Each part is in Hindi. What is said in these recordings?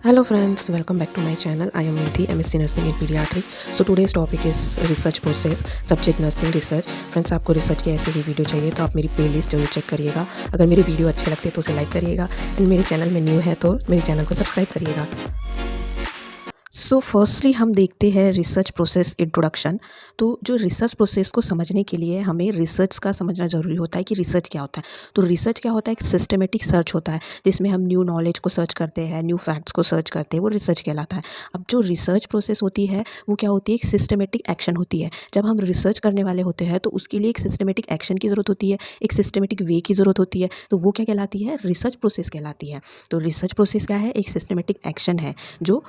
Hello friends, welcome back to my channel. I am Nidhi, MSc Nursing in Pediatric. So today's topic is research process, subject nursing research. Friends, आपको रिसर्च की ऐसी ही वीडियो चाहिए तो आप मेरी प्लेलिस्ट जरूर चेक करिएगा. अगर मेरे वीडियो अच्छे लगते हैं तो उसे लाइक करिएगा एंड मेरे चैनल में न्यू है तो मेरे चैनल को सब्सक्राइब करिएगा. सो फर्स्टली हम देखते हैं रिसर्च प्रोसेस इंट्रोडक्शन. तो जो रिसर्च प्रोसेस को समझने के लिए हमें रिसर्च का समझना ज़रूरी होता है कि रिसर्च क्या होता है. तो रिसर्च क्या होता है, एक सिस्टमेटिक सर्च होता है जिसमें हम न्यू नॉलेज को सर्च करते हैं, न्यू फैक्ट्स को सर्च करते हैं, वो रिसर्च कहलाता है. अब जो रिसर्च प्रोसेस होती है वो क्या होती है, एक सिस्टमेटिक एक्शन होती है. जब हम रिसर्च करने वाले होते हैं तो उसके लिए एक सिस्टमेटिक एक्शन की ज़रूरत होती है, एक सिस्टमेटिक वे की ज़रूरत होती है. तो वो क्या कहलाती है, रिसर्च प्रोसेस कहलाती है. तो रिसर्च प्रोसेस क्या है, एक सिस्टमेटिक एक्शन है जो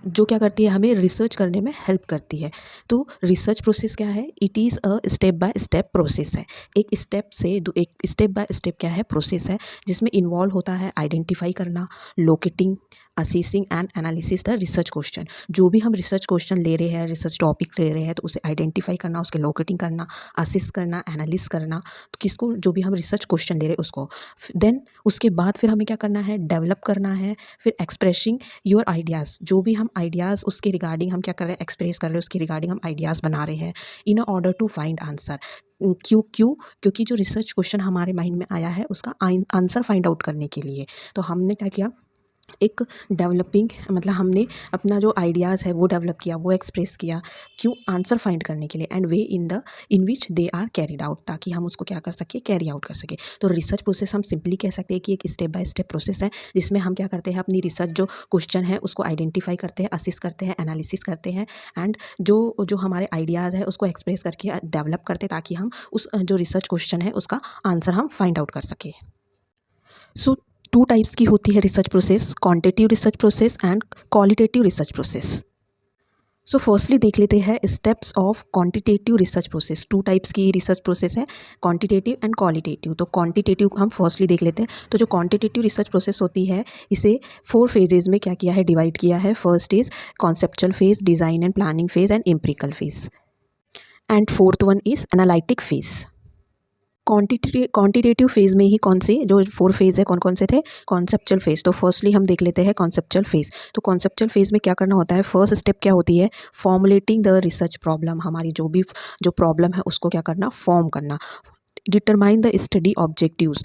जो क्या करती है, हमें रिसर्च करने में हेल्प करती है. तो रिसर्च प्रोसेस क्या है, it is a step by step process है. एक स्टेप बाय स्टेप क्या है, प्रोसेस है जिसमें इन्वॉल्व होता है आइडेंटिफाई करना, locating, assessing and analysis the research question. जो भी हम रिसर्च क्वेश्चन ले रहे हैं, रिसर्च टॉपिक ले रहे हैं, तो उसे आइडेंटिफाई करना, उसके लोकेटिंग करना, असेस करना, एनालिस करना. तो किसको, जो भी हम रिसर्च क्वेश्चन ले रहे हैं उसको. देन उसके बाद फिर हमें क्या करना है, डेवलप करना है. फिर एक्सप्रेसिंग योर आइडियाज़, जो भी हम आइडियाज़ उसके रिगार्डिंग हम क्या कर रहे हैं, एक्सप्रेस कर रहे हैं, उसके रिगार्डिंग हम आइडियाज़ बना रहे हैं in order to find answer. क्योंकि जो रिसर्च क्वेश्चन हमारे माइंड में आया है उसका आंसर फाइंड आउट करने के लिए. तो हमने क्या किया, एक डेवलपिंग, मतलब हमने अपना जो आइडियाज़ है वो डेवलप किया, वो एक्सप्रेस किया, क्यों, आंसर फाइंड करने के लिए. And way in which they are carried out, ताकि हम उसको क्या कर सके, कैरी आउट कर सके. तो रिसर्च प्रोसेस हम सिंपली कह सकते हैं कि एक स्टेप बाय स्टेप प्रोसेस है जिसमें हम क्या करते हैं, अपनी रिसर्च जो क्वेश्चन है उसको आइडेंटिफाई करते हैं, असिस्ट करते हैं, एनालिसिस करते हैं एंड जो हमारे आइडियाज़ है उसको एक्सप्रेस करके डेवलप करते हैं ताकि हम उस जो रिसर्च क्वेश्चन है उसका आंसर हम फाइंड आउट कर सके. सो टू टाइप्स की होती है research process, quantitative research process and qualitative research process. So firstly देख लेते हैं steps of quantitative research process. Two types की रिसर्च प्रोसेस है, क्वांटिटेटिव एंड क्वालिटेटिव. तो क्वांटिटेटिव हम फर्स्टली देख लेते हैं. तो जो क्वांटिटेटिव रिसर्च प्रोसेस होती है इसे 4 फेजेज में क्या किया है, डिवाइड किया है. First is conceptual phase, design and planning phase and empirical phase. And fourth one is analytic phase. Quantitative phase में ही कौन से जो 4 फेज़ है, कौन कौन से थे, कॉन्सेप्चुअल फेज़. तो फर्स्टली हम देख लेते हैं कॉन्सेप्चुअल फेज़. तो कॉन्सेप्चुअल फेज़ में क्या करना होता है, फर्स्ट स्टेप क्या होती है, फॉर्मुलेटिंग द रिसर्च प्रॉब्लम. हमारी जो प्रॉब्लम है उसको क्या करना, फॉर्म करना. डिटरमाइन द स्टडी ऑब्जेक्टिव्स,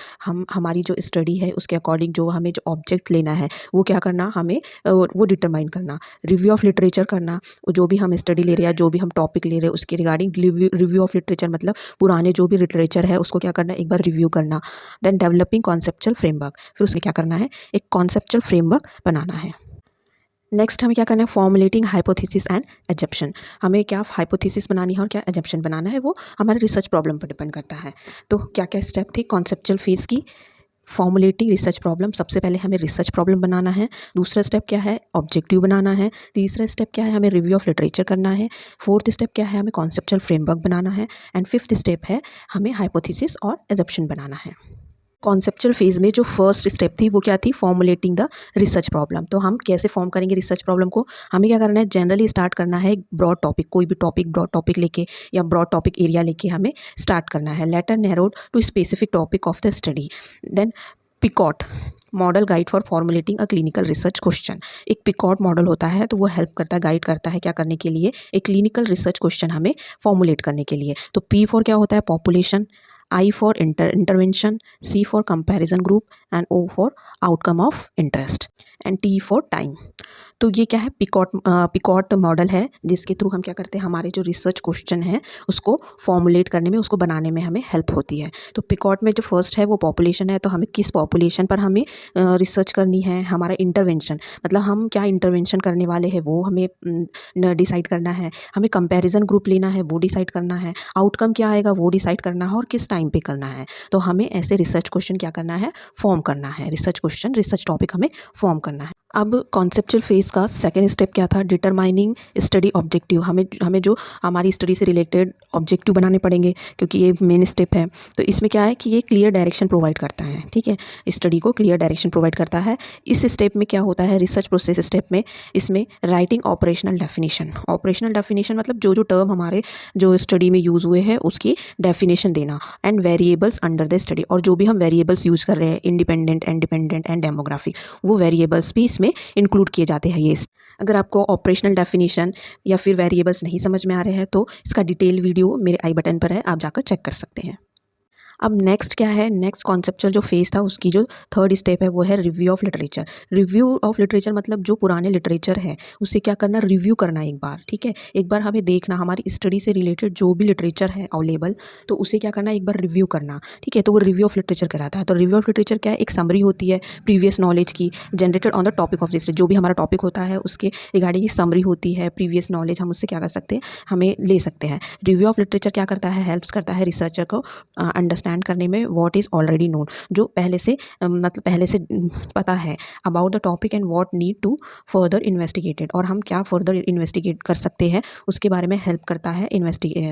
हमारी जो स्टडी है उसके अकॉर्डिंग जो हमें जो ऑब्जेक्ट लेना है वो क्या करना, हमें वो डिटरमाइन करना. रिव्यू ऑफ लिटरेचर करना, जो भी हम स्टडी ले रहे हैं, जो भी हम टॉपिक ले रहे हैं उसके रिगार्डिंग रिव्यू ऑफ लिटरेचर, मतलब पुराने जो भी लिटरेचर है उसको क्या करना है, एक बार रिव्यू करना. देन डेवलपिंग कॉन्सेप्चुअल फ्रेमवर्क, फिर उसमें क्या करना है, एक कॉन्सेप्चुअल फ्रेमवर्क बनाना है. नेक्स्ट हमें क्या करना है, फॉर्मुलेटिंग हाइपोथेसिस एंड एजम्पशन. हमें क्या हाइपोथेसिस बनानी है और क्या एजम्पशन बनाना है, वो हमारे रिसर्च प्रॉब्लम पर डिपेंड करता है. तो क्या क्या स्टेप थी कॉन्सेप्चुअल फेज की, फॉर्मुलेटिंग रिसर्च प्रॉब्लम, सबसे पहले हमें रिसर्च प्रॉब्लम बनाना है. दूसरा स्टेप क्या है, ऑब्जेक्टिव बनाना है. तीसरा स्टेप क्या है, हमें रिव्यू ऑफ लिटरेचर करना है. फोर्थ स्टेप क्या है, हमें कॉन्सेप्चुअल फ्रेमवर्क बनाना है. एंड फिफ्थ स्टेप है हमें हाइपोथेसिस और एजम्पशन बनाना है. कॉन्सेप्चुअल फेज़ में जो फर्स्ट स्टेप थी वो क्या थी, फॉर्मुलेटिंग द रिसर्च प्रॉब्लम. तो हम कैसे फॉर्म करेंगे रिसर्च प्रॉब्लम को, हमें क्या करना है, जनरली स्टार्ट करना है ब्रॉड टॉपिक, कोई भी टॉपिक ब्रॉड टॉपिक लेके या ब्रॉड टॉपिक एरिया लेके हमें स्टार्ट करना है. Later narrowed to specific topic of the study. Then PICOT, model guide for formulating a clinical research question. एक पिकॉट मॉडल होता है तो वो हेल्प करता है, गाइड करता है क्या करने के लिए, एक क्लिनिकल रिसर्च क्वेश्चन हमें फॉर्मुलेट करने के लिए. तो पी फॉर क्या होता है, population, I for intervention, C for comparison group and O for outcome of interest and T for time. तो ये क्या है, पिकॉट मॉडल है जिसके थ्रू हम क्या करते हैं, हमारे जो रिसर्च क्वेश्चन है उसको फॉर्मुलेट करने में, उसको बनाने में हमें हेल्प होती है. तो पिकॉट में जो फर्स्ट है वो पॉपुलेशन है, तो हमें किस पॉपुलेशन पर हमें रिसर्च करनी है, हमारा इंटरवेंशन, मतलब हम क्या इंटरवेंशन करने वाले हैं वो हमें डिसाइड करना है. हमें कंपैरिजन ग्रुप लेना है, वो डिसाइड करना है. आउटकम क्या आएगा वो डिसाइड करना है और किस टाइम पे करना है. तो हमें ऐसे रिसर्च क्वेश्चन क्या करना है, फॉर्म करना है. रिसर्च क्वेश्चन, रिसर्च टॉपिक हमें फॉर्म करना है. अब कॉन्सेप्चुअल फेज़ का सेकेंड स्टेप क्या था, डिटरमाइनिंग स्टडी ऑब्जेक्टिव. हमें जो हमारी स्टडी से रिलेटेड ऑब्जेक्टिव बनाने पड़ेंगे क्योंकि ये मेन स्टेप है. तो इसमें क्या है कि ये क्लियर डायरेक्शन प्रोवाइड करता है, ठीक है, स्टडी को क्लियर डायरेक्शन प्रोवाइड करता है. इस स्टेप में क्या होता है, रिसर्च प्रोसेस स्टेप में, इसमें writing operational definition. Operational definition मतलब जो टर्म हमारे जो स्टडी में यूज़ हुए हैं उसकी डेफिनेशन देना. And variables under the study, और जो भी हम वेरिएबल्स यूज़ कर रहे हैं, independent and dependent and demographic, वो वेरिएबल्स भी इसमें इंक्लूड किए जाते हैं ये। अगर आपको ऑपरेशनल डेफिनेशन या फिर वेरिएबल्स नहीं समझ में आ रहे हैं तो इसका डिटेल वीडियो मेरे आई बटन पर है, आप जाकर चेक कर सकते हैं। अब नेक्स्ट क्या है, नेक्स्ट कॉन्सेप्चुअल जो फेज़ था उसकी जो थर्ड स्टेप है वो है review of literature. Review of literature मतलब जो पुराने लिटरेचर है उसे क्या करना, रिव्यू करना एक बार, ठीक है। एक बार हमें देखना हमारी स्टडी से रिलेटेड जो भी लिटरेचर है अवेलेबल, तो उसे क्या करना, एक बार रिव्यू करना, ठीक है। तो वो रिव्यू ऑफ लिटरेचर कहलाता है। तो रिव्यू ऑफ लिटरेचर क्या है, एक समरी होती है प्रीवियस नॉलेज की generated on the topic of this, जो भी हमारा टॉपिक होता है उसके रिगार्डिंग एक समरी होती है, प्रीवियस नॉलेज हम उससे क्या कर सकते हैं, हमें ले सकते हैं। रिव्यू ऑफ लिटरेचर क्या करता है, हेल्प्स करता है रिसर्चर को अंडरस्टैंड करने में व्हाट इज़ ऑलरेडी नोन, जो पहले से मतलब पहले से पता है about the topic and what need to further investigated, और हम क्या फर्दर इन्वेस्टिगेट कर सकते हैं उसके बारे में हेल्प करता है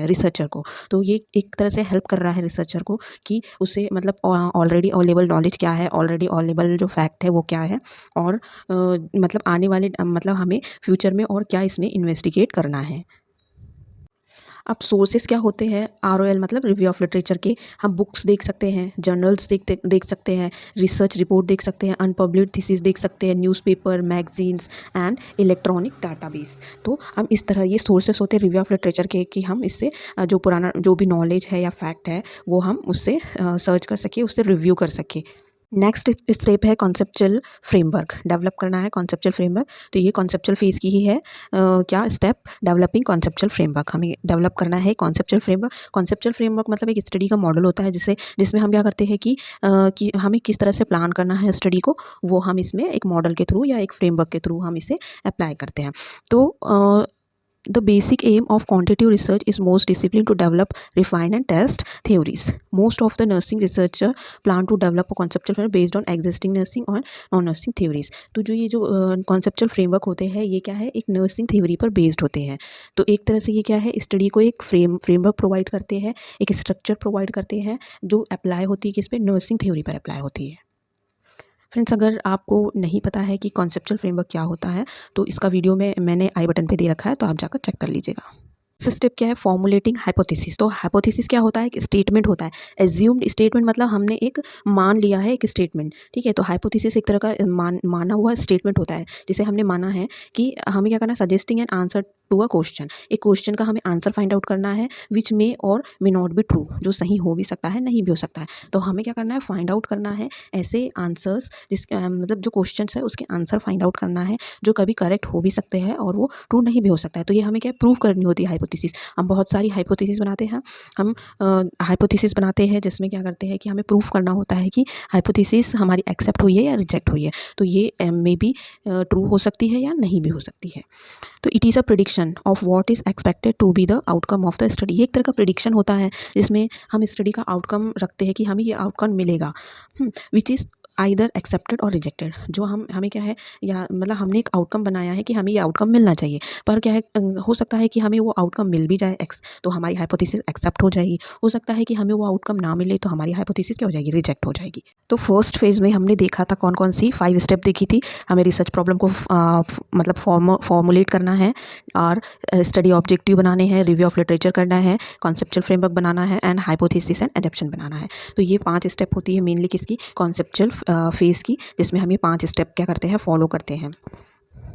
रिसर्चर को। तो ये एक तरह से हेल्प कर रहा है रिसर्चर को कि उसे मतलब ऑलरेडी अवेलेबल नॉलेज क्या है, ऑलरेडी अवेलेबल जो फैक्ट है वो क्या है, और मतलब आने वाले मतलब हमें फ्यूचर में और क्या इसमें इन्वेस्टिगेट करना है। अब सोर्सेस क्या होते हैं, ROL मतलब रिव्यू ऑफ लिटरेचर के, हम बुक्स देख सकते हैं, जर्नल्स देख सकते हैं, रिसर्च रिपोर्ट देख सकते हैं, अनपब्लिश्ड थीसिस देख सकते हैं, newspaper, magazines and electronic database. तो हम इस तरह ये सोर्सेस होते हैं रिव्यू ऑफ लिटरेचर के कि हम इससे जो पुराना जो भी नॉलेज है या फैक्ट है वो हम उससे सर्च कर सकें, उससे रिव्यू कर सकें। नेक्स्ट स्टेप है कॉन्सेप्चुअल फ्रेमवर्क, डेवलप करना है कॉन्सेप्चुअल फ्रेमवर्क। तो ये कॉन्सेप्चुअल फेज़ की ही है क्या स्टेप, डेवलपिंग कॉन्सेप्चुअल फ्रेमवर्क। हमें डेवलप करना है कॉन्सेप्चुअल फ्रेमवर्क। कॉन्सेप्चुअल फ्रेमवर्क मतलब एक स्टडी का मॉडल होता है जिसमें हम क्या करते हैं कि हमें किस तरह से प्लान करना है स्टडी को, वो हम इसमें एक मॉडल के थ्रू या एक फ्रेमवर्क के थ्रू हम इसे अप्लाई करते हैं। तो the basic aim of quantitative research is most discipline to develop, refine and test theories. Most of the nursing researcher plan to develop a conceptual framework based on existing nursing और non-nursing theories. तो जो ये जो conceptual framework होते हैं ये क्या है, एक nursing theory पर based होते हैं। तो एक तरह से ये क्या है, स्टडी को एक framework प्रोवाइड करते हैं, एक स्ट्रक्चर प्रोवाइड करते हैं जो अप्लाई होती है किस पे, नर्सिंग थ्योरी पर अप्लाई होती है। फ्रेंड्स, अगर आपको नहीं पता है कि कॉन्सेप्चुअल फ्रेमवर्क क्या होता है तो इसका वीडियो में मैंने आई बटन पे दे रखा है, तो आप जाकर चेक कर लीजिएगा। स्टेप क्या है, फॉर्मुलेटिंग हाइपोथेसिस। तो हाइपोथेसिस क्या होता है, एक स्टेटमेंट होता है, एज्यूम्ड स्टेटमेंट मतलब हमने एक मान लिया है एक स्टेटमेंट, ठीक है। तो हाइपोथेसिस एक तरह का माना हुआ स्टेटमेंट होता है जिसे हमने माना है कि हमें क्या करना है, suggesting an answer to a question, एक क्वेश्चन का हमें आंसर फाइंड आउट करना है विच मे और मे नॉट बी ट्रू, जो सही हो भी सकता है नहीं भी हो सकता है। तो हमें क्या करना है, फाइंड आउट करना है ऐसे आंसर्स मतलब जो क्वेश्चन है उसके आंसर फाइंड आउट करना है जो कभी करेक्ट हो भी सकते हैं और वो ट्रू नहीं भी हो सकता है। तो ये हमें क्या प्रूव करनी होती है हाइपोथेसिस। हम बहुत सारी हाइपोथेसिस बनाते हैं, हम हाइपोथेसिस बनाते हैं जिसमें क्या करते हैं कि हमें प्रूफ करना होता है कि हाइपोथेसिस हमारी एक्सेप्ट हुई है या रिजेक्ट हुई है। तो ये मे बी ट्रू हो सकती है या नहीं भी हो सकती है। तो it is a prediction of what is expected to be the outcome of the study. ये एक तरह का प्रिडिक्शन होता है जिसमें हम स्टडी का आउटकम रखते हैं कि हमें ये आउटकम मिलेगा, विच इज़ आइदर एक्सेप्टेड और रिजेक्टेड। जो हमें क्या है, या मतलब हमने एक आउटकम बनाया है कि हमें ये आउटकम मिलना चाहिए, पर क्या है हो सकता है कि हमें वो आउटकम मिल भी जाए तो हमारी हाइपोथेसिस एक्सेप्ट हो जाएगी, हो सकता है कि हमें वो आउटकम ना मिले तो हमारी हाइपोथेसिस क्या हो जाएगी, रिजेक्ट हो जाएगी। तो फर्स्ट फेज़ में हमने देखा था कौन कौन सी 5 स्टेप देखी थी। हमें रिसर्च प्रॉब्लम को मतलब फॉर्मुलेट करना है, और स्टडी ऑब्जेक्टिव बनाने हैं, रिव्यू ऑफ लिटरेचर करना है, कॉन्सेप्चुअल फ्रेमवर्क बनाना है एंड हाइपोथेसिस एंड एजम्पशन बनाना है। तो ये 5 स्टेप होती है मेनली किसकी, कॉन्सेप्चुअल फेज़ की, जिसमें हम ये 5 स्टेप क्या करते हैं, फॉलो करते हैं।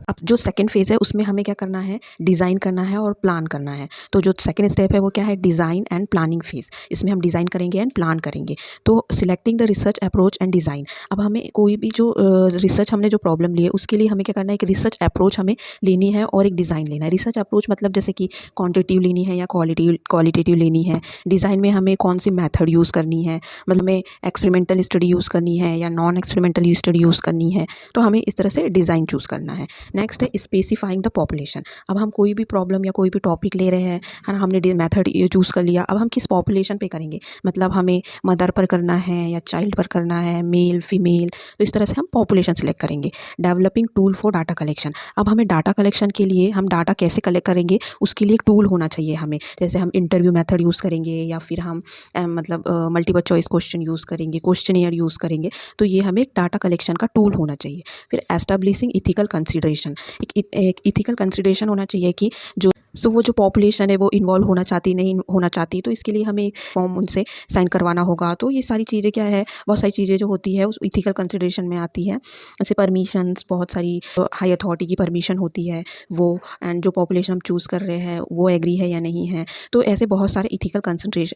अब जो सेकंड फेज़ है उसमें हमें क्या करना है, डिज़ाइन करना है और प्लान करना है। तो जो सेकंड स्टेप है वो क्या है, डिज़ाइन एंड प्लानिंग फेज़। इसमें हम डिज़ाइन करेंगे एंड प्लान करेंगे। तो selecting the research approach and design. अब हमें कोई भी जो रिसर्च हमने जो प्रॉब्लम ली है उसके लिए हमें क्या करना है कि रिसर्च अप्रोच हमें लेनी है और एक डिज़ाइन लेना है। रिसर्च अप्रोच मतलब जैसे कि क्वांटिटेटिव लेनी है या क्वालिटेटिव लेनी है। डिज़ाइन में हमें कौन सी मेथड यूज़ करनी है, मतलब हमें एक्सपेरिमेंटल स्टडी यूज़ करनी है या नॉन एक्सपेरिमेंटल स्टडी यूज़ करनी है। तो हमें इस तरह से डिज़ाइन चूज़ करना है। नेक्स्ट है स्पेसिफाइंग द पॉपुलेशन। अब हम कोई भी प्रॉब्लम या कोई भी टॉपिक ले रहे हैं, है ना, हमने मेथड चूज़ कर लिया, अब हम किस पॉपुलेशन पे करेंगे, मतलब हमें मदर पर करना है या चाइल्ड पर करना है, मेल फीमेल, तो इस तरह से हम पॉपुलेशन सेलेक्ट करेंगे। Developing tool for data collection. अब हमें डाटा कलेक्शन के लिए हम डाटा कैसे कलेक्ट करेंगे उसके लिए एक टूल होना चाहिए हमें, जैसे हम इंटरव्यू मेथड यूज़ करेंगे या फिर हम मतलब मल्टीपल चॉइस क्वेश्चन यूज़ करेंगे, क्वेश्चनियर यूज़ करेंगे। तो ये हमें एक डाटा कलेक्शन का टूल होना चाहिए। फिर एस्टैब्लिशिंग इथिकल कंसिडरेशन। एक इथिकल कंसिडरेशन होना चाहिए कि जो सो वो जो पॉपुलेशन है वो इन्वॉल्व होना चाहती नहीं होना चाहती, तो इसके लिए हमें एक फॉर्म उनसे साइन करवाना होगा। तो ये सारी चीज़ें क्या है, बहुत सारी चीज़ें जो होती है उस इथिकल कंसिडरेशन में आती है। जैसे परमिशंस, बहुत सारी हाई अथॉरिटी की परमिशन होती है वो, एंड जो पॉपुलेशन हम चूज़ कर रहे हैं वो एग्री है या नहीं है। तो ऐसे बहुत सारे इथिकल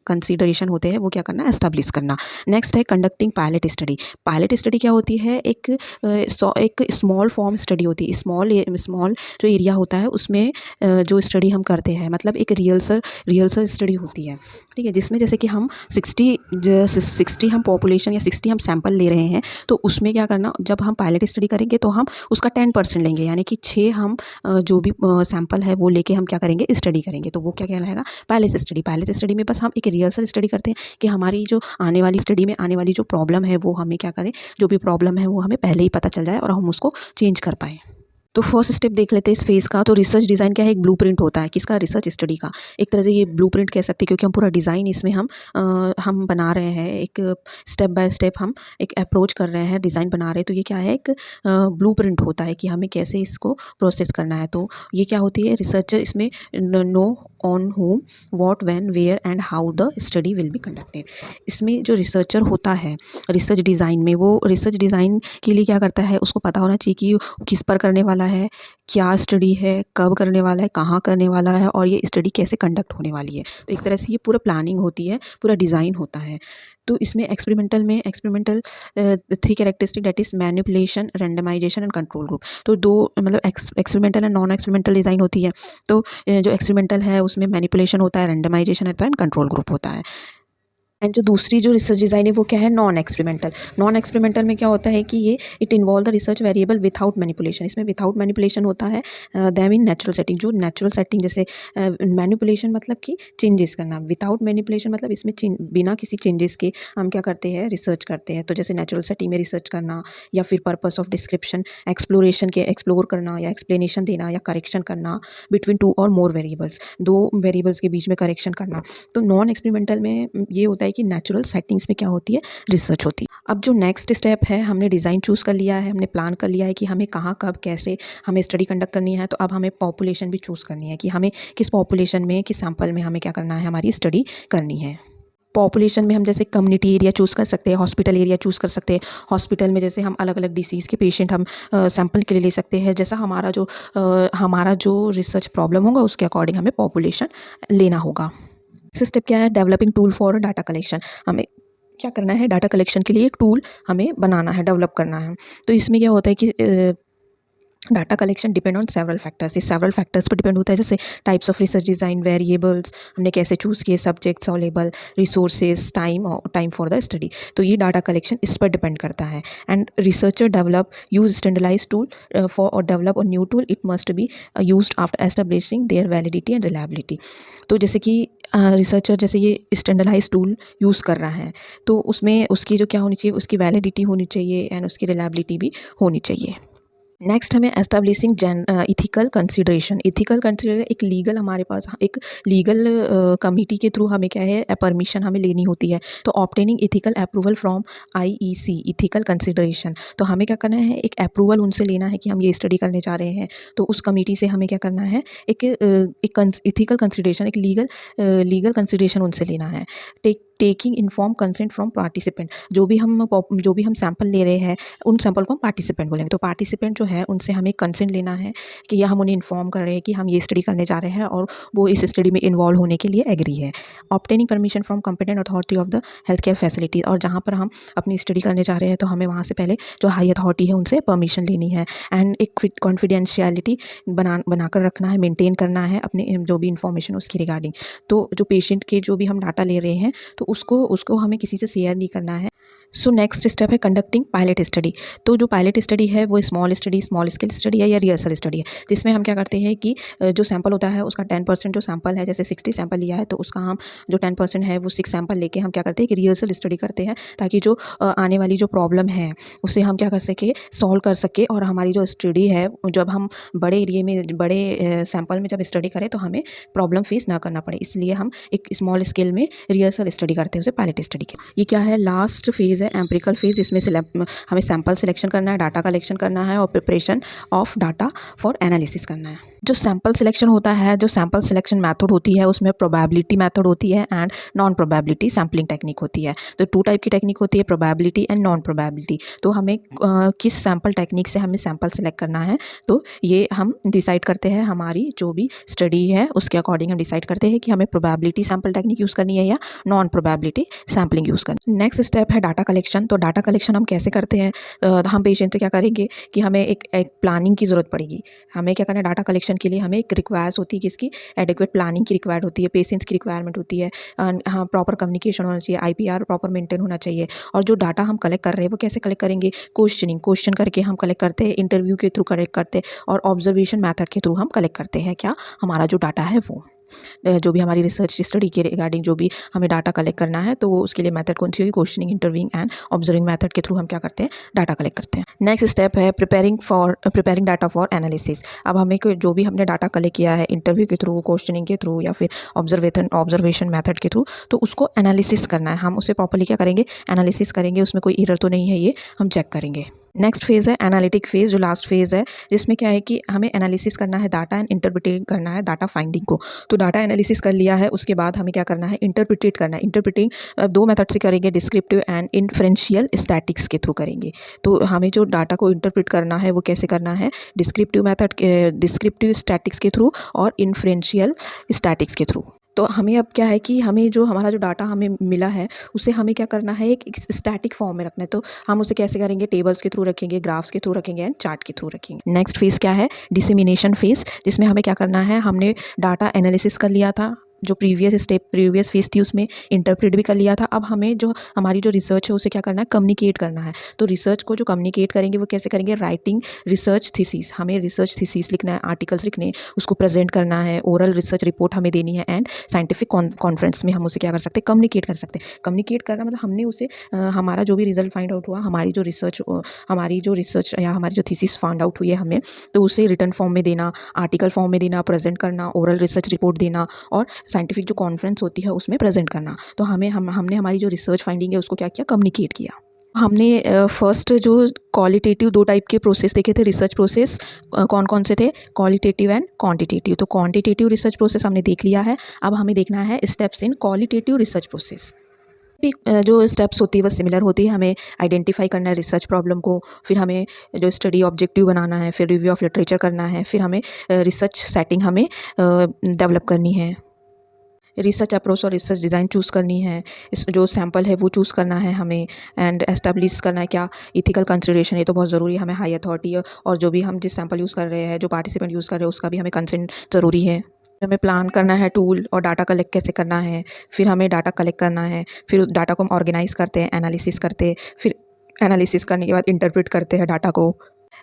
कंसिडरेशन होते हैं, वो क्या करना, एस्टैब्लिश करना। नेक्स्ट है conducting pilot study. Pilot study क्या होती है, एक स्मॉल फॉर्म स्टडी होती है। स्मॉल जो एरिया होता है उसमें जो स्टडी हम करते हैं, मतलब एक रियल सर स्टडी होती है, ठीक है। जिसमें जैसे कि हम 60 हम पॉपुलेशन या 60 हम सैंपल ले रहे हैं, तो उसमें क्या करना, जब हम पायलट स्टडी करेंगे तो हम उसका 10% लेंगे, यानी कि 6 हम जो भी सैंपल है वो लेके हम क्या करेंगे, स्टडी करेंगे। तो वो क्या कहलाएगा, पायलट स्टडी। पायलट स्टडी में बस हम एक रिहर्सल स्टडी करते हैं कि हमारी जो आने वाली स्टडी में आने वाली जो प्रॉब्लम है वो हमें क्या करें, जो भी प्रॉब्लम है वो हमें पहले ही पता चल जाए और हम उसको चेंज कर पाएँ। तो फर्स्ट स्टेप देख लेते हैं इस फेज़ का। तो रिसर्च डिज़ाइन क्या है, एक ब्लूप्रिंट होता है किसका, रिसर्च स्टडी का। एक तरह से ये ब्लूप्रिंट कह सकते हैं, क्योंकि हम पूरा डिज़ाइन इसमें हम बना रहे हैं, एक स्टेप बाय स्टेप हम एक अप्रोच कर रहे हैं, डिज़ाइन बना रहे हैं। तो ये क्या है, एक ब्लूप्रिंट होता है कि हमें कैसे इसको प्रोसेस करना है। तो ये क्या होती है, रिसर्चर इसमें know on whom, what, when, where and how the study will be conducted. इसमें जो रिसर्चर होता है रिसर्च डिज़ाइन में, वो रिसर्च डिज़ाइन के लिए क्या करता है, उसको पता होना चाहिए कि किस पर करने वाला है, क्या स्टडी है, कब करने वाला है, कहाँ करने वाला है, और ये स्टडी कैसे कंडक्ट होने वाली है। तो एक तरह से ये पूरा प्लानिंग होती है, पूरा डिज़ाइन होता है। तो इसमें experimental 3 characteristic, that is manipulation, randomisation and control group. तो 2 मतलब experimental and non experimental design होती है। तो जो एक्सपेरिमेंटल है उसमें मैनिपुलेशन होता है, रैंडमाइजेशन होता है एंड कंट्रोल ग्रुप होता है। एंड जो दूसरी जो रिसर्च डिज़ाइन है वो क्या है, नॉन एक्सपेरिमेंटल। नॉन एक्सपेरिमेंटल में क्या होता है कि ये it involve the research variable without manipulation. इसमें विथआउट मैनिपुलेशन होता है। दैट मीन नेचुरल सेटिंग, जो नेचुरल सेटिंग, जैसे मैनिपुलेशन मतलब कि चेंजेस करना, विथआउट मैनिपुलेशन मतलब इसमें बिना किसी चेंजेस के हम क्या करते हैं, रिसर्च करते हैं। तो जैसे नेचुरल सेटिंग में रिसर्च करना, या फिर पर्पस ऑफ डिस्क्रिप्शन, एक्सप्लोर करना या एक्सप्लेनेशन देना या करेक्शन करना बिटवीन 2 और मोर वेरिएबल्स, 2 वेरिएबल्स के बीच में करेक्शन करना। तो नॉन एक्सपेरिमेंटल में ये होता है कि नेचुरल सेटिंग्स में क्या होती है, रिसर्च होती है। अब जो नेक्स्ट स्टेप है, हमने डिज़ाइन चूज़ कर लिया है, हमने प्लान कर लिया है कि हमें कहाँ, कब, कैसे हमें स्टडी कंडक्ट करनी है। तो अब हमें पॉपुलेशन भी चूज़ करनी है कि हमें किस पॉपुलेशन में, किस सैंपल में हमें क्या करना है, हमारी स्टडी करनी है। पॉपुलेशन में हम जैसे कम्युनिटी एरिया चूज़ कर सकते हैं, हॉस्पिटल एरिया चूज़ कर सकते हैं। हॉस्पिटल में जैसे हम अलग अलग डिसीज़ के पेशेंट हम सैंपल के लिए ले सकते हैं। जैसा हमारा जो रिसर्च प्रॉब्लम होगा उसके अकॉर्डिंग हमें पॉपुलेशन लेना होगा। नेक्स्ट स्टेप क्या है, developing tool for data collection. हमें क्या करना है, डाटा कलेक्शन के लिए एक टूल हमें बनाना है, डेवलप करना है। तो इसमें क्या होता है कि data collection depend on several factors. ये सेवरल फैक्टर्स पर डिपेंड होता है, जैसे types of research design, variables हमने कैसे चूज़ किए, subjects available, resources, time for the study. तो ये डाटा कलेक्शन इस पर डिपेंड करता है। And researcher develop use standardize tool for और develop a new tool, it must be used after establishing their validity and reliability. तो जैसे कि रिसर्चर जैसे ये स्टैंडर्डाइज टूल यूज़ कर रहा है, तो उसमें उसकी जो क्या होनी चाहिए, उसकी वैलिडिटी होनी चाहिए एंड उसकी रिलायबिलिटी भी होनी चाहिए। नेक्स्ट हमें establishing ethical consideration. Ethical consideration एक लीगल, हमारे पास एक लीगल कमिटी के थ्रू हमें क्या है, परमिशन हमें लेनी होती है। तो obtaining ethical approval from IEC, ethical consideration. तो हमें क्या करना है, एक अप्रूवल उनसे लेना है कि हम ये स्टडी करने जा रहे हैं। तो उस कमिटी से हमें क्या करना है, एक इथिकल कंसिडरेशन, एक लीगल कंसिडरेशन उनसे लेना है। Taking inform consent from participant. जो भी हम सैंपल ले रहे हैं उन सैंपल को हम पार्टिसिपेंट बोलेंगे। तो पार्टिसिपेंट जो है उनसे हमें कंसेंट लेना है कि या हम उन्हें इन्फॉर्म कर रहे हैं कि हम ये स्टडी करने जा रहे हैं और वो इस स्टडी में इन्वॉल्व होने के लिए एग्री है। Obtaining permission from competent authority of the health care facility. और जहाँ पर हम अपनी स्टडी करने जा रहे हैं तो हमें वहाँ से पहले जो हाई अथॉरिटी है उनसे परमिशन लेनी है। एंड एक कॉन्फिडेंशियलिटी बनाकर रखना है, मेंटेन करना है अपने जो भी इंफॉर्मेशन उसकी रिगार्डिंग। तो जो पेशेंट के जो भी हम डाटा ले रहे हैं तो उसको हमें किसी से शेयर नहीं करना है। सो नेक्स्ट स्टेप है कंडक्टिंग पायलट स्टडी। तो जो पायलट स्टडी है वो स्मॉल स्केल स्टडी है या रिहर्सल स्टडी है, जिसमें हम क्या करते हैं कि जो सैंपल होता है उसका 10% जो सैंपल है, जैसे 60 सैंपल लिया है तो उसका हम जो 10% है वो 6 सैंपल लेके हम क्या करते हैं कि रिहर्सल स्टडी करते हैं, ताकि जो आने वाली जो प्रॉब्लम है उसे हम क्या कर सके, सॉल्व कर सके। और हमारी जो स्टडी है, जब हम बड़े एरिया में, बड़े सैंपल में जब स्टडी करें तो हमें प्रॉब्लम फेस ना करना पड़े, इसलिए हम एक स्मॉल स्केल में रिहर्सल स्टडी करते हैं, उसे पायलट स्टडी के। ये क्या है, लास्ट फेज़ है एम्पिरिकल फेज़, जिसमें हमें सैंपल सिलेक्शन करना है, डाटा कलेक्शन करना है और preparation of data for analysis करना है। जो सैंपल सिलेक्शन होता है, जो सैंपल सिलेक्शन मेथड होती है उसमें प्रोबेबिलिटी मेथड होती है and non probability sampling technique होती है। तो 2 टाइप की टेक्निक होती है, प्रोबेबिलिटी एंड नॉन प्रोबेबिलिटी। तो हमें किस सैंपल टेक्निक से हमें सैंपल सेलेक्ट करना है, तो ये हम डिसाइड करते हैं, हमारी जो भी स्टडी है उसके अकॉर्डिंग हम डिसाइड करते हैं कि हमें प्रोबेबिलिटी सैंपल टेक्निक यूज़ करनी है या नॉन प्रोबेबिलिटी सैम्पलिंग यूज़ करनी है। नेक्स्ट स्टेप है डाटा कलेक्शन। तो डाटा कलेक्शन हम कैसे करते हैं, हम पेशेंट से क्या करेंगे कि हमें एक प्लानिंग की ज़रूरत पड़ेगी। हमें क्या करना है, डाटा कलेक्शन के लिए हमें एक रिक्वायर्स होती है किसकी, एडिक्वेट प्लानिंग की रिक्वायर्ड होती है, पेशेंट्स की रिक्वायरमेंट होती है। हाँ, प्रॉपर कम्युनिकेशन होना चाहिए, आईपीआर प्रॉपर मेंटेन होना चाहिए। और जो डाटा हम कलेक्ट कर रहे हैं वो कैसे कलेक्ट करेंगे, क्वेश्चन करके हम कलेक्ट करते हैं, इंटरव्यू के थ्रू कलेक्ट करते हैं और ऑब्जर्वेशन मेथड के थ्रू हम कलेक्ट करते हैं क्या, हमारा जो डाटा है वो। जो भी हमारी रिसर्च स्टडी के रिगार्डिंग जो भी हमें डाटा कलेक्ट करना है, तो उसके लिए मेथड कौन सी होगी, questioning, interviewing and observing method के थ्रू हम क्या करते हैं, डाटा कलेक्ट करते हैं। नेक्स्ट स्टेप है प्रिपेयरिंग डाटा फॉर एनालिसिस। अब हमें जो भी हमने डाटा कलेक्ट किया है इंटरव्यू के थ्रू, क्वेश्चनिंग के थ्रू या फिर ऑब्जर्वेशन मेथड के थ्रू, तो उसको एनालिसिस करना है। हम उसे प्रॉपर्ली क्या करेंगे, एनालिसिस करेंगे, उसमें कोई एरर तो नहीं है ये हम चेक करेंगे। नेक्स्ट फेज़ है एनालिटिक फेज़, जो लास्ट फेज़ है, जिसमें क्या है कि हमें एनालिसिस करना है डाटा एंड इंटरप्रेट करना है डाटा फाइंडिंग को। तो डाटा एनालिसिस कर लिया है, उसके बाद हमें क्या करना है, इंटरप्रिटेट करना है। इंटरप्रिटिंग 2 मेथड से करेंगे, डिस्क्रिप्टिव एंड इन्फरेंशियल स्टैटिक्स के थ्रू करेंगे। तो हमें जो डाटा को इंटरप्रेट करना है वो कैसे करना है, डिस्क्रिप्टिव स्टैटिक्स के थ्रू और इन्फरेंशियल स्टैटिक्स के थ्रू। तो हमें अब क्या है कि हमें जो हमारा जो डाटा हमें मिला है उसे हमें क्या करना है, एक स्टैटिक फॉर्म में रखना है। तो हम उसे कैसे करेंगे, टेबल्स के थ्रू रखेंगे, ग्राफ्स के थ्रू रखेंगे एंड चार्ट के थ्रू रखेंगे। नेक्स्ट फेज़ क्या है, डिसेमिनेशन फेज़, जिसमें हमें क्या करना है, हमने डाटा एनालिसिस कर लिया था, जो प्रीवियस फेज़ थी उसमें इंटरप्रेट भी कर लिया था। अब हमें जो हमारी जो रिसर्च है उसे क्या करना है, कम्युनिकेट करना है। तो रिसर्च को जो कम्युनिकेट करेंगे वो कैसे करेंगे, राइटिंग रिसर्च थीसिस। हमें रिसर्च थीसिस लिखना है, आर्टिकल्स लिखने हैं, उसको प्रेजेंट करना है, ओरल रिसर्च रिपोर्ट हमें देनी है एंड साइंटिफिक कॉन्फ्रेंस में हम उसे क्या कर सकते हैं, कम्युनिकेट कर सकते हैं। कम्युनिकेट करना मतलब हमने उसे हमारा जो भी रिजल्ट फाइंड आउट हुआ, हमारी जो रिसर्च या हमारी जो थीसिस फाइंड आउट हुई है हमें, तो उसे रिटन फॉर्म में देना, आर्टिकल फॉर्म में देना, प्रेजेंट करना, ओरल रिसर्च रिपोर्ट देना और साइंटिफिक जो कॉन्फ्रेंस होती है उसमें प्रेजेंट करना। तो हमने हमारी जो रिसर्च फाइंडिंग है उसको क्या किया, कम्युनिकेट किया। हमने फर्स्ट जो क्वालिटेटिव 2 टाइप के प्रोसेस देखे थे, रिसर्च प्रोसेस कौन कौन से थे, क्वालिटेटिव एंड क्वांटिटेटिव। तो क्वांटिटेटिव रिसर्च प्रोसेस हमने देख लिया है। अब हमें देखना है steps in qualitative research process. भी जो स्टेप्स होती है वो सिमिलर होती है। हमें आइडेंटिफाई करना है रिसर्च प्रॉब्लम को, फिर हमें जो स्टडी ऑब्जेक्टिव बनाना है, फिर रिव्यू ऑफ लिटरेचर करना है, फिर हमें रिसर्च सेटिंग हमें डेवलप करनी है, रिसर्च अप्रोच और रिसर्च डिज़ाइन चूज़ करनी है, इस जो सैंपल है वो चूज़ करना है हमें, एंड एस्टेब्लिश करना है क्या, इथिकल कंसिडरेशन, ये तो बहुत ज़रूरी है। हमें हाई अथॉरिटी और जो भी हम जिस सैंपल यूज़ कर रहे हैं, जो पार्टिसिपेंट यूज़ कर रहे हैं, उसका भी हमें कंसेंट ज़रूरी है। हमें प्लान करना है टूल और डाटा कलेक्ट कैसे करना है, फिर हमें डाटा कलेक्ट करना है, फिर उस डाटा को हम ऑर्गेनाइज़ करते हैं, एनालिसिस करते हैं, फिर एनालिसिस करने के बाद इंटरप्रेट करते हैं डाटा को।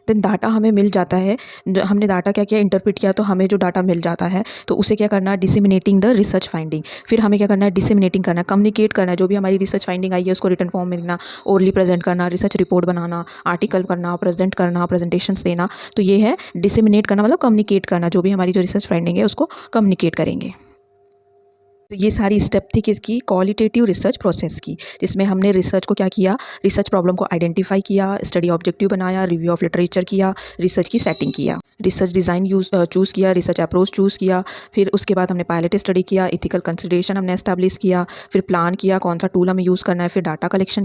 देन डाटा हमें मिल जाता है, जो हमने डाटा क्या किया, इंटरप्रेट किया, तो हमें जो डाटा मिल जाता है तो उसे क्या करना है, डिसेमिनेटिंग द रिसर्च फाइंडिंग। फिर हमें क्या करना है, डिसेमिनेटिंग करना है, कम्युनिकेट करना है, जो भी हमारी रिसर्च फाइंडिंग आई है उसको रिटन फॉर्म में देना, ओरली प्रेजेंट करना, रिसर्च रिपोर्ट बनाना, आर्टिकल करना, प्रेजेंट करना, प्रेजेंटेशंस देना। तो ये है डिसेमिनेट करना, मतलब कम्युनिकेट करना, जो भी हमारी जो रिसर्च फाइंडिंग है उसको कम्युनिकेट करेंगे। तो ये सारी स्टेप थी किसकी, क्वालिटेटिव रिसर्च प्रोसेस की, जिसमें हमने रिसर्च को क्या किया, रिसर्च प्रॉब्लम को आइडेंटिफाई किया, स्टडी ऑब्जेक्टिव बनाया, रिव्यू ऑफ लिटरेचर किया, रिसर्च की सेटिंग किया, रिसर्च डिज़ाइन चूज़ किया, रिसर्च अप्रोच चूज़ किया, फिर उसके बाद हमने पायलट स्टडी किया, इथिकल कंसिडरेशन हमने एस्टैब्लिश किया, फिर प्लान किया कौन सा टूल हमें यूज़ करना है, फिर डाटा कलेक्शन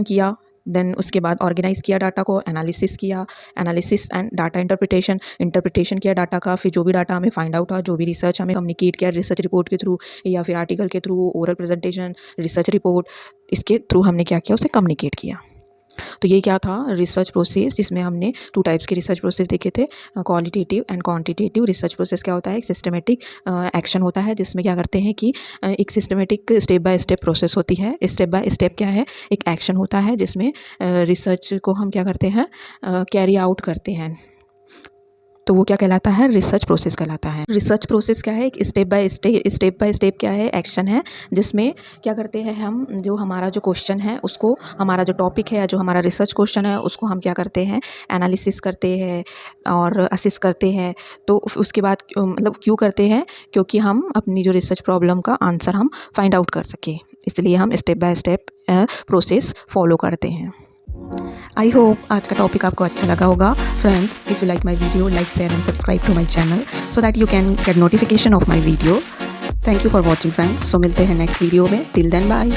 किया, देन उसके बाद ऑर्गेनाइज़ किया डाटा को, एनालिसिस एंड डाटा इंटरप्रिटेशन किया डाटा का, फिर जो भी डाटा हमें फाइंड आउट हुआ, जो भी रिसर्च हमें कम्युनिकेट किया, रिसर्च रिपोर्ट के थ्रू या फिर आर्टिकल के through, oral presentation, research report, इसके थ्रू हमने क्या किया, उसे कम्युनिकेट किया। तो ये क्या था, रिसर्च प्रोसेस, जिसमें हमने 2 टाइप्स के रिसर्च प्रोसेस देखे थे, qualitative and quantitative. Research process क्या होता है, एक सिस्टमेटिक एक्शन होता है, जिसमें क्या करते हैं कि एक systematic step by step process होती है। स्टेप बाय स्टेप क्या है, एक एक्शन होता है जिसमें रिसर्च को हम क्या करते हैं, कैरी आउट करते हैं। तो वो क्या कहलाता है, रिसर्च प्रोसेस कहलाता है। रिसर्च प्रोसेस क्या है, एक स्टेप बाय स्टेप क्या है, एक्शन है, जिसमें क्या करते हैं हम, जो हमारा जो क्वेश्चन है उसको, हमारा जो टॉपिक है, जो हमारा रिसर्च क्वेश्चन है उसको हम क्या करते हैं, एनालिसिस करते हैं और असिस करते हैं। तो उसके बाद मतलब क्यों करते हैं, क्योंकि हम अपनी जो रिसर्च प्रॉब्लम का आंसर हम फाइंड आउट कर सकें, इसलिए हम step by step process follow करते हैं। आई होप आज का टॉपिक आपको अच्छा लगा होगा। Friends, if you like my video, like, share and subscribe to my channel so that you can get notification of my video. Thank you for watching friends. So मिलते हैं नेक्स्ट वीडियो में। Till then bye.